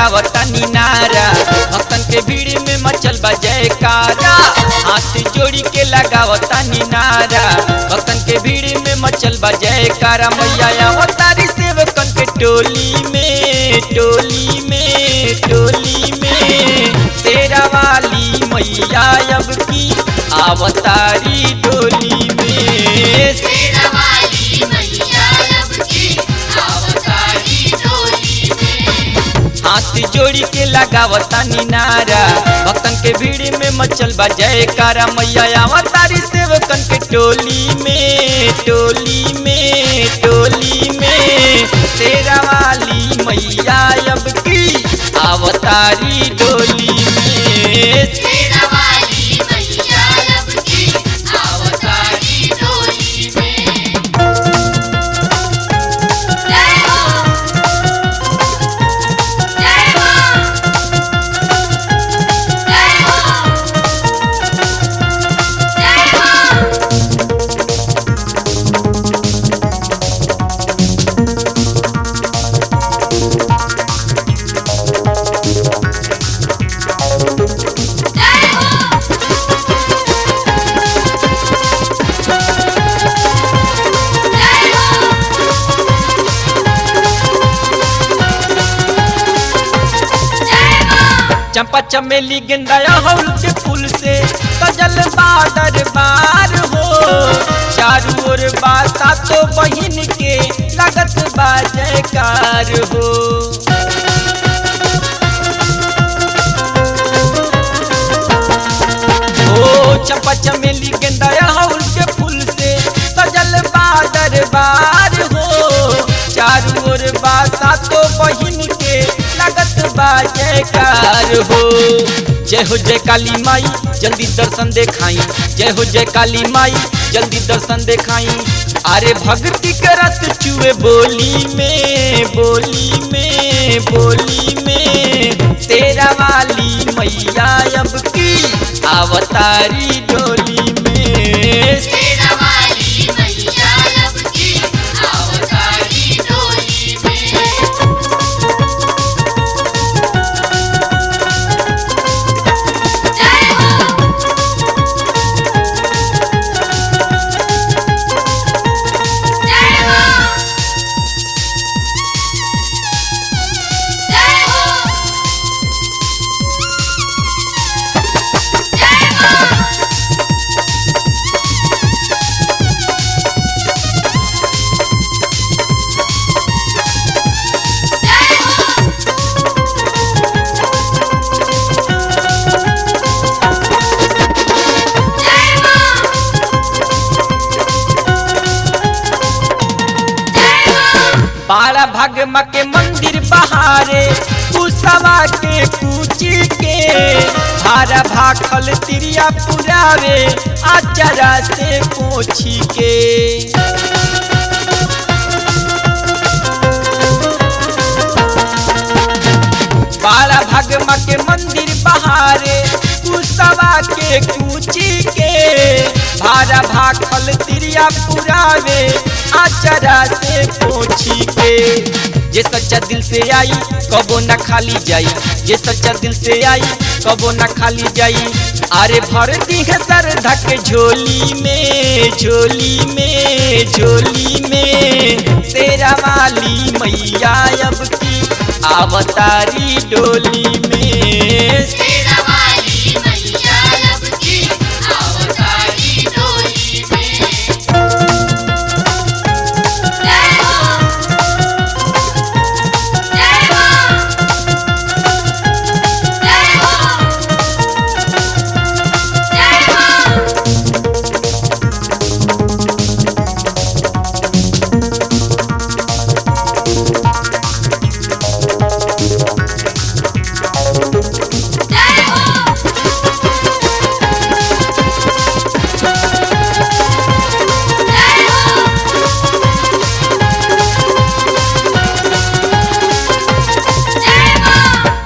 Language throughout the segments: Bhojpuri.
लगावता नारा, भक्तन के भीड़ में मचल बा जयकारा। हाथ जोड़ी के लगावता नारा, भक्तन के भीड़ में मचल बा जयकारा। मैया अवतारी सेवकन के टोली में, टोली में, टोली में, शेरा वाली मैया अब की अवतारी डोली में, शेरा वाली मैया अब की अवतारी डोली में। हाथ जोड़ी के लगावता नारा, भक्तन के भीड़ में मचल बा जयकारा। मैया अवतारी सेवकन के टोली में, टोली में, टोली में, शेरा वाली मैया अब की अवतारी डोली में, शेरा वाली मैया अब की अवतारी डोली में। जय हो, जय हो, जय हो, जय हो। चंपा चमेली गेंदा अड़हुल के फूल से सजल बा दरबार हो। चारू ओर बा सातों बहिन के लगत बा जयकार हो। ओ चंपा चमेली गेंदा अड़हुल के फूल से सजल बा दरबार हो। चारू ओर बा सातों बहिन के लगत बा जयकार हो। जय हो जय काली माई जल्दी दर्शन देखाई, जय हो जय काली माई जल्दी दर्शन देखाई। अरे भक्ति के रस चुए बोली में, बोली में, बोली में, शेरा वाली मैया अब की अवतारी डोली में, शेरा वाली मैया अब की अवतारी डोली में। जय हो, जय हो, जय हो, जय हो। बारा भगमा के मंदिर बहारे कुसवा के कूची के। भारा भाखल तिरिया पुरावे आचरा से पोछी के। बारा भगमा के मंदिर बहारे कुसवा के कूची के। भारा भाखल तिरिया पुरावे आचरा से पोछी के। जे सच्चा दिल से आई कबो न खाली जाई, जे सच्चा दिल से आई कबो न खाली जाई। अरे भर दी है श्रद्धा के झोली में, झोली में, झोली में, शेरा वाली मैया अब की अवतारी डोली में, शेरा वाली मैया अब की अवतारी डोली में। जय हो, जय हो, जय हो, जय हो।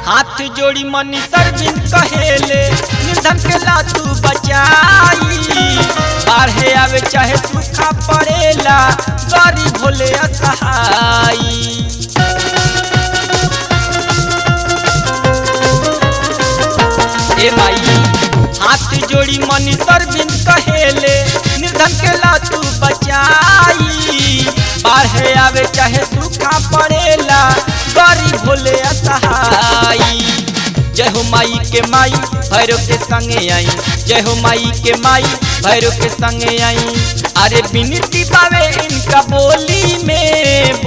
हाथ जोड़ी मनी सरबिन कहेले निर्धन के लातू बचाई। बाढ़े आवे चाहे सूखा पड़ेला गरीब भोले असहाई। माई हाथ जोड़ी मनी सरबिंद कहेले निर्धन के ला तू बचाई बाढ़े आवे चाहे सूखा पड़ेला गरीब भोले असहाई जय हो माई के माई भैरव के संगे आई जय हो माई के माई भैरव के संगे आई अरे बिनती पावे इनका बोली में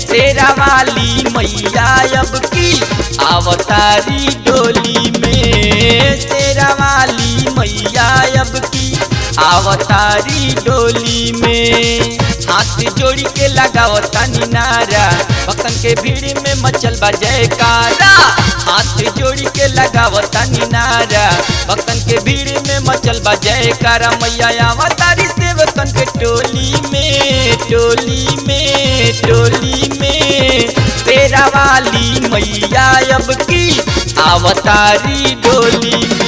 शेरा वाली मैया अब की अवतारी डोली में शेरा वाली मैया अब की अवतारी डोली में हाथ जोड़ी के लगाओ तानी नारा भक्तन के भीड़ में मचल बा जयकारा हाथ जोड़ी के लगाओ तानी नारा भक्तन के भीड़ में मचल बा जयकारा मैया अवतारी सेवकन के टोली में शेरा वाली मैया अब की अवतारी डोली में।